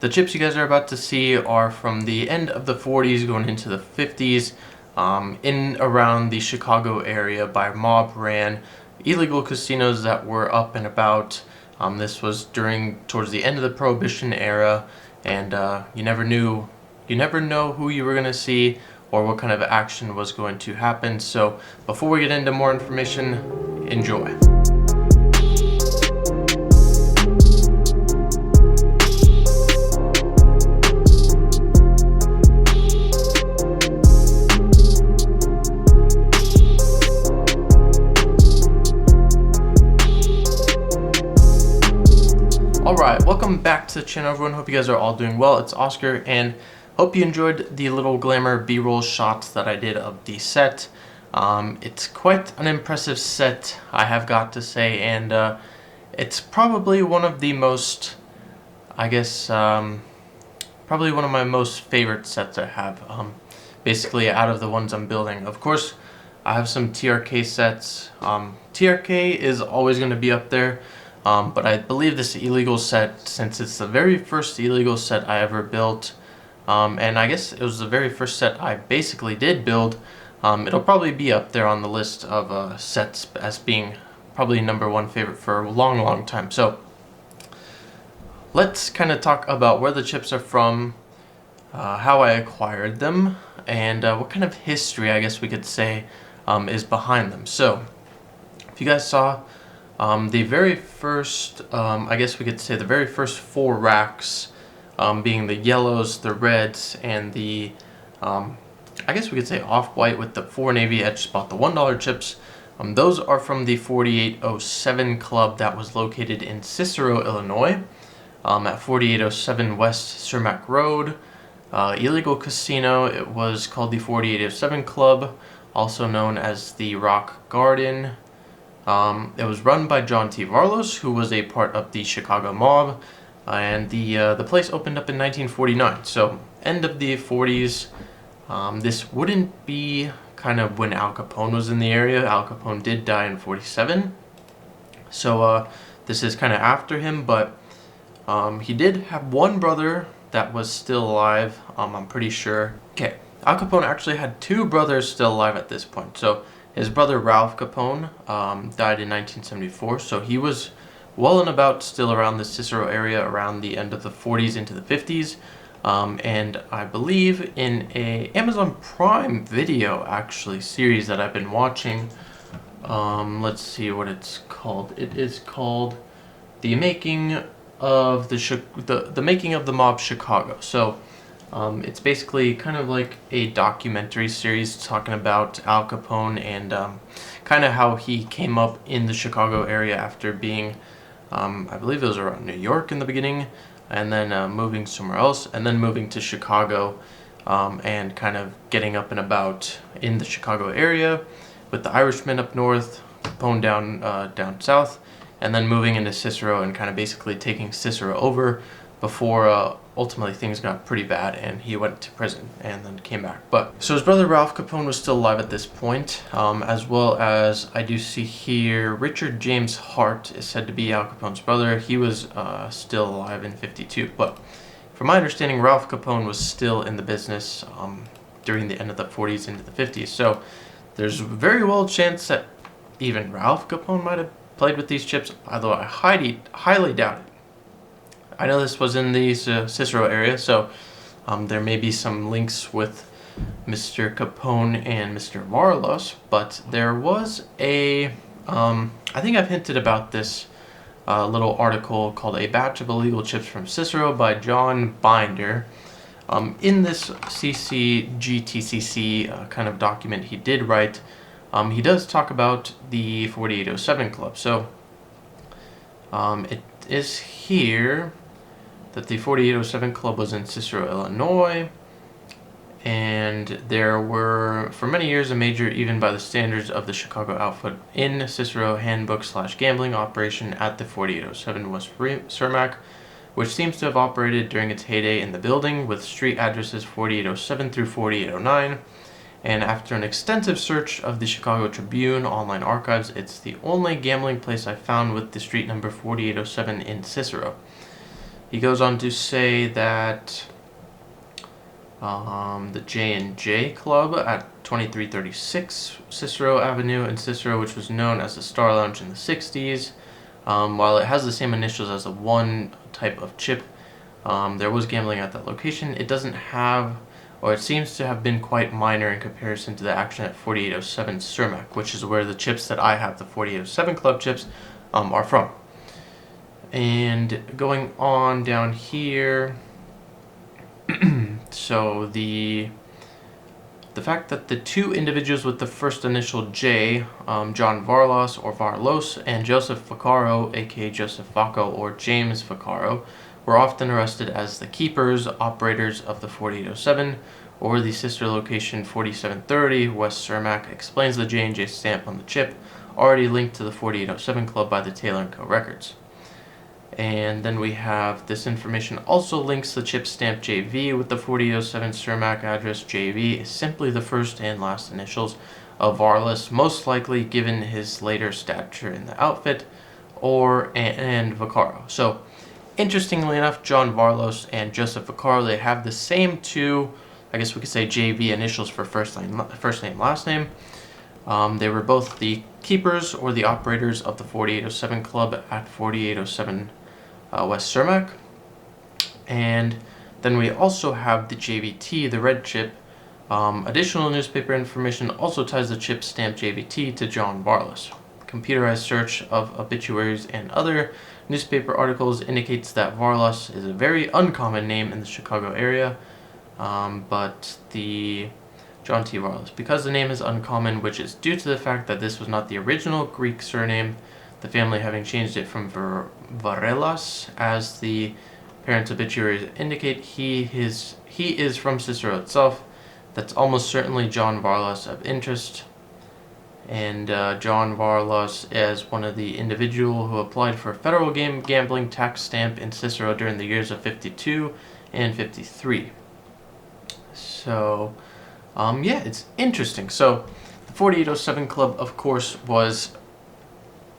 The chips you guys are about to see are from the end of the 40s going into the 50s, in around the Chicago area by mob ran illegal casinos that were up and about. This was towards the end of the Prohibition era, and you never know who you were going to see or what kind of action was going to happen. So before we get into more information, enjoy. Alright, welcome back to the channel everyone. Hope you guys are all doing well. It's Oscar and hope you enjoyed the little glamour b-roll shots that I did of the set. It's quite an impressive set, I have got to say, and it's probably one of the most, probably one of my most favorite sets I have, basically out of the ones I'm building. Of course, I have some TRK sets. TRK is always going to be up there. But I believe this illegal set, since it's the very first illegal set I ever built, and I guess it was the very first set I basically did build, it'll probably be up there on the list of sets as being probably #1 favorite for a long time. So let's kind of talk about where the chips are from, how I acquired them, and what kind of history, I guess we could say, is behind them. So if you guys saw the very first, I guess we could say the very first 4 racks, being the yellows, the reds, and the, I guess we could say off-white with the 4 navy edge spot, the $1 chips. Those are from the 4807 club that was located in Cicero, Illinois, at 4807 West Cermak Road. Illegal casino. It was called the 4807 Club, also known as the Rock Garden. It was run by John T. Varlos, who was a part of the Chicago mob, and the place opened up in 1949. So end of the 40s. This wouldn't be kind of when Al Capone was in the area. Al Capone did die in 47, so this is kind of after him. But he did have one brother that was still alive. I'm pretty sure. Okay, Al Capone actually had 2 brothers still alive at this point. So his brother Ralph Capone died in 1974, so he was well and about still around the Cicero area around the end of the 40s into the 50s. And I believe in a Amazon Prime Video actually series that I've been watching, let's see what it's called. It is called The Making of the Making of the Mob Chicago. So it's basically kind of like a documentary series talking about Al Capone and kind of how he came up in the Chicago area after being, I believe it was around New York in the beginning, and then moving somewhere else, and then moving to Chicago, and kind of getting up and about in the Chicago area with the Irishmen up north, Capone down south, and then moving into Cicero and kind of basically taking Cicero over before ultimately things got pretty bad and he went to prison and then came back. But so his brother Ralph Capone was still alive at this point, as well as I do see here Richard James Hart is said to be Al Capone's brother. He was still alive in 52, but from my understanding Ralph Capone was still in the business during the end of the 40s into the 50s. So there's very well a chance that even Ralph Capone might have played with these chips, although I highly doubt it. I know this was in the Cicero area, so there may be some links with Mr. Capone and Mr. Varlos, but there was a, I think I've hinted about this little article called A Batch of Illegal Chips from Cicero by John Binder. In this GTCC kind of document he did write, he does talk about the 4807 Club. So it is here that the 4807 Club was in Cicero, Illinois, and there were for many years a major, even by the standards of the Chicago outfit, in Cicero handbook/gambling operation at the 4807 West Cermak, which seems to have operated during its heyday in the building with street addresses 4807 through 4809. And after an extensive search of the Chicago Tribune online archives, it's the only gambling place I found with the street number 4807 in Cicero. He goes on to say that the J&J Club at 2336 Cicero Avenue in Cicero, which was known as the Star Lounge in the 60s. While it has the same initials as the one type of chip, there was gambling at that location. It doesn't have, or it seems to have been quite minor in comparison to the action at 4807 Cermak, which is where the chips that I have, the 4807 Club chips, are from. And going on down here, so the fact that the two individuals with the first initial J, John Varlas or Varlos, and Joseph Vaccaro, aka Joseph Vacco or James Vaccaro, were often arrested as the keepers, operators of the 4807 or the sister location 4730 West Cermak, explains the J&J stamp on the chip, already linked to the 4807 Club by the Taylor & Co. records. And then we have this information also links the chip stamp JV with the 4807 Cermak address. JV is simply the first and last initials of Varlas, most likely given his later stature in the outfit, and Vaccaro. So, interestingly enough, John Varlos and Joseph Vaccaro, they have the same two, I guess we could say JV initials for first name, last name. They were both the keepers or the operators of the 4807 Club at 4807 West Cermak. And then we also have the JVT, the red chip. Additional newspaper information also ties the chip stamp JVT to John Varlas. Computerized search of obituaries and other newspaper articles indicates that Varlas is a very uncommon name in the Chicago area, but the John T. Varlas, because the name is uncommon, which is due to the fact that this was not the original Greek surname, the family having changed it from Varlas, as the parents' obituaries indicate. He is from Cicero itself. That's almost certainly John Varlas of interest. And John Varlas is one of the individual who applied for a federal gambling tax stamp in Cicero during the years of 52 and 53. So, yeah, it's interesting. So, the 4807 Club, of course, was,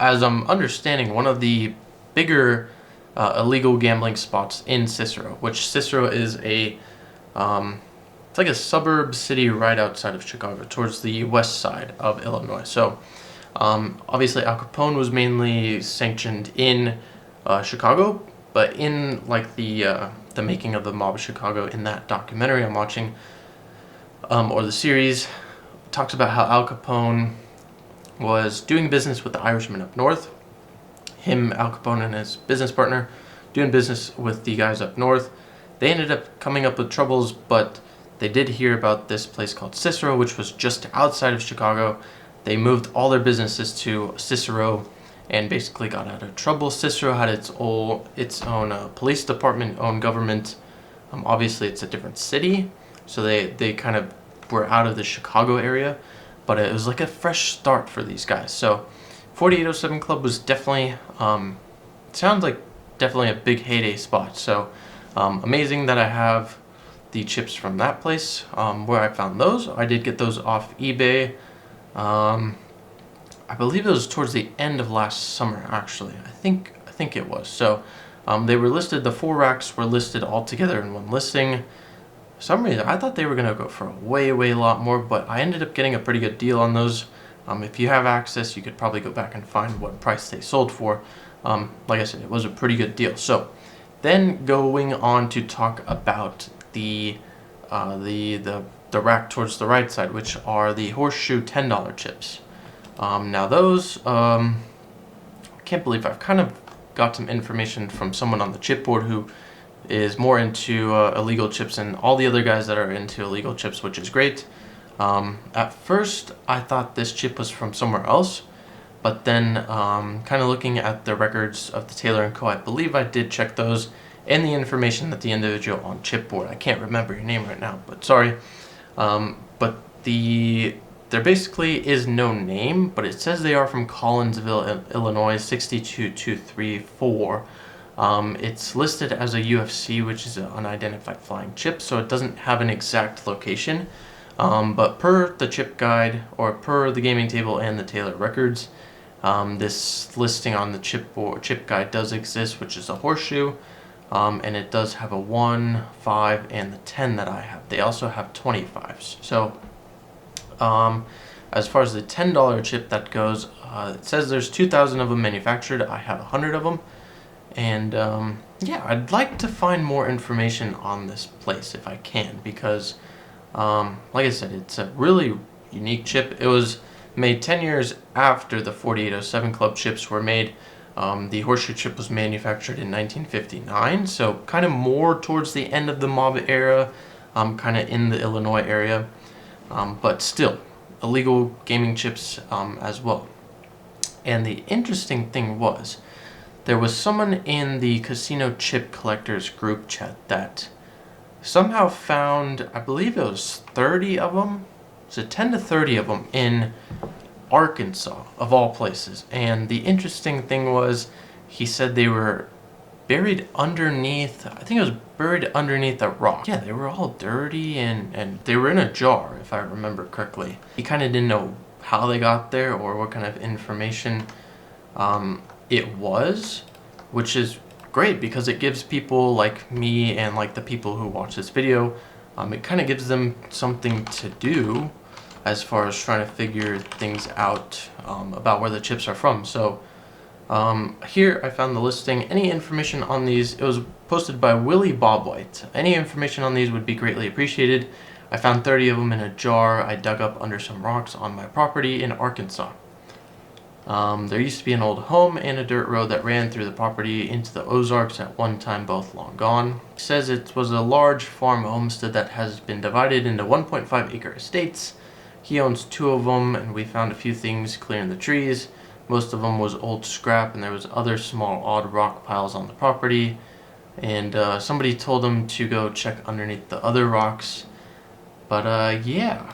as I'm understanding, one of the bigger illegal gambling spots in Cicero, which Cicero is it's like a suburb city right outside of Chicago, towards the west side of Illinois. So, obviously, Al Capone was mainly sanctioned in Chicago, but in like the making of the Mob of Chicago, in that documentary I'm watching, or the series, talks about how Al Capone was doing business with the Irishmen up north. Al Capone and his business partner, doing business with the guys up north. They ended up coming up with troubles, but they did hear about this place called Cicero, which was just outside of Chicago. They moved all their businesses to Cicero and basically got out of trouble. Cicero had its own police department, own government. Obviously, it's a different city, so they kind of were out of the Chicago area, but it was like a fresh start for these guys. So 4807 Club was definitely, sounds like definitely a big heyday spot. So amazing that I have the chips from that place. Where I found those, I did get those off eBay. I believe it was towards the end of last summer, actually. I think it was. So they were listed, the 4 racks were listed all together in one listing. For some reason, I thought they were going to go for a way lot more, but I ended up getting a pretty good deal on those. If you have access, you could probably go back and find what price they sold for. Like I said, it was a pretty good deal. So then going on to talk about the rack towards the right side, which are the Horseshoe $10 chips. Now those, I can't believe I've kind of got some information from someone on the chipboard who is more into illegal chips and all the other guys that are into illegal chips, which is great. At first, I thought this chip was from somewhere else, but then kind of looking at the records of the Taylor & Co., I believe I did check those and the information that the individual on chipboard, I can't remember your name right now, but sorry, but there basically is no name, but it says they are from Collinsville, Illinois, 62234. It's listed as a UFC, which is an unidentified flying chip, so it doesn't have an exact location. But per the chip guide, or per the gaming table and the Taylor records, this listing on the chip guide does exist, which is a Horseshoe. and it does have a 1, 5, and the 10 that I have. They also have 25s. So as far as the $10 chip that goes, it says there's 2,000 of them manufactured. I have 100 of them. And yeah, I'd like to find more information on this place if I can, because like I said, it's a really unique chip. It was made 10 years after the 4807 Club chips were made. The Horseshoe chip was manufactured in 1959, so kind of more towards the end of the mob era, kind of in the Illinois area, but still illegal gaming chips as well. And the interesting thing was, there was someone in the Casino Chip Collectors group chat that somehow found, I believe it was 30 of them, so 10 to 30 of them in Arkansas, of all places. And the interesting thing was, he said they were buried underneath, I think it was buried underneath a rock. Yeah, they were all dirty and they were in a jar, if I remember correctly. He kind of didn't know how they got there or what kind of information it was, which is great because it gives people like me and like the people who watch this video, it kind of gives them something to do as far as trying to figure things out about where the chips are from. So here I found the listing. Any information on these, it was posted by Willie Bob White. Any information on these would be greatly appreciated. I found 30 of them in a jar I dug up under some rocks on my property in Arkansas. There used to be an old home and a dirt road that ran through the property into the Ozarks, at one time both long gone. It says it was a large farm homestead that has been divided into 1.5 acre estates. He owns 2 of them, and we found a few things clearing the trees. Most of them was old scrap, and there was other small odd rock piles on the property. And somebody told him to go check underneath the other rocks. But yeah,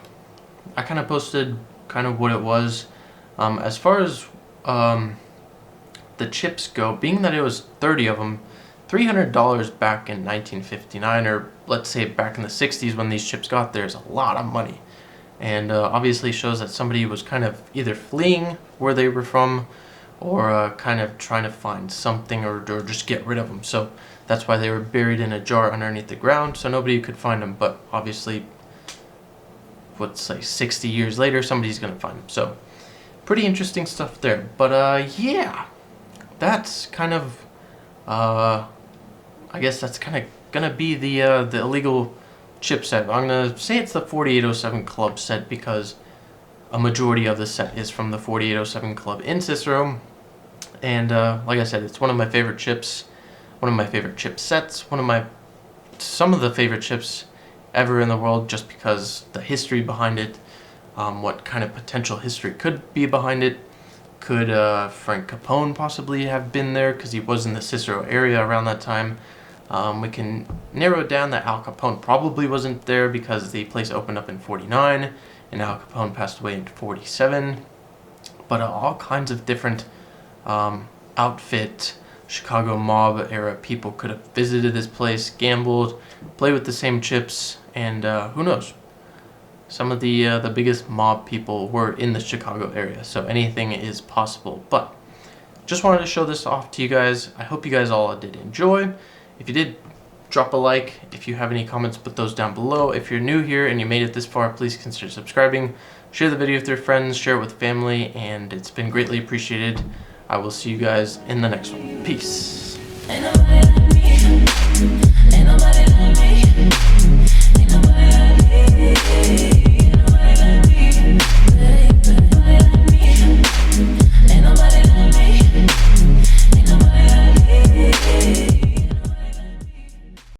I kind of posted kind of what it was. As far as the chips go, being that it was 30 of them, $300 back in 1959, or let's say back in the 60s when these chips got there, is a lot of money. And obviously shows that somebody was kind of either fleeing where they were from, or kind of trying to find something, or just get rid of them. So that's why they were buried in a jar underneath the ground, so nobody could find them. But obviously, let's say 60 years later, somebody's going to find them. So pretty interesting stuff there. But yeah, that's kind of, I guess that's kind of going to be the illegal chip set. I'm going to say it's the 4807 Club set because a majority of the set is from the 4807 Club in Cicero. And like I said, it's one of my favorite chips, one of my favorite chip sets, some of the favorite chips ever in the world, just because the history behind it, what kind of potential history could be behind it. Could Frank Capone possibly have been there, because he was in the Cicero area around that time. We can narrow it down that Al Capone probably wasn't there because the place opened up in 49 and Al Capone passed away in 47. But all kinds of different outfit Chicago mob era people could have visited this place, gambled, played with the same chips, and who knows? Some of the biggest mob people were in the Chicago area, so anything is possible. But just wanted to show this off to you guys. I hope you guys all did enjoy. If you did, drop a like. If you have any comments, put those down below. If you're new here and you made it this far, please consider subscribing. Share the video with your friends, share it with family, and it's been greatly appreciated. I will see you guys in the next one. Peace.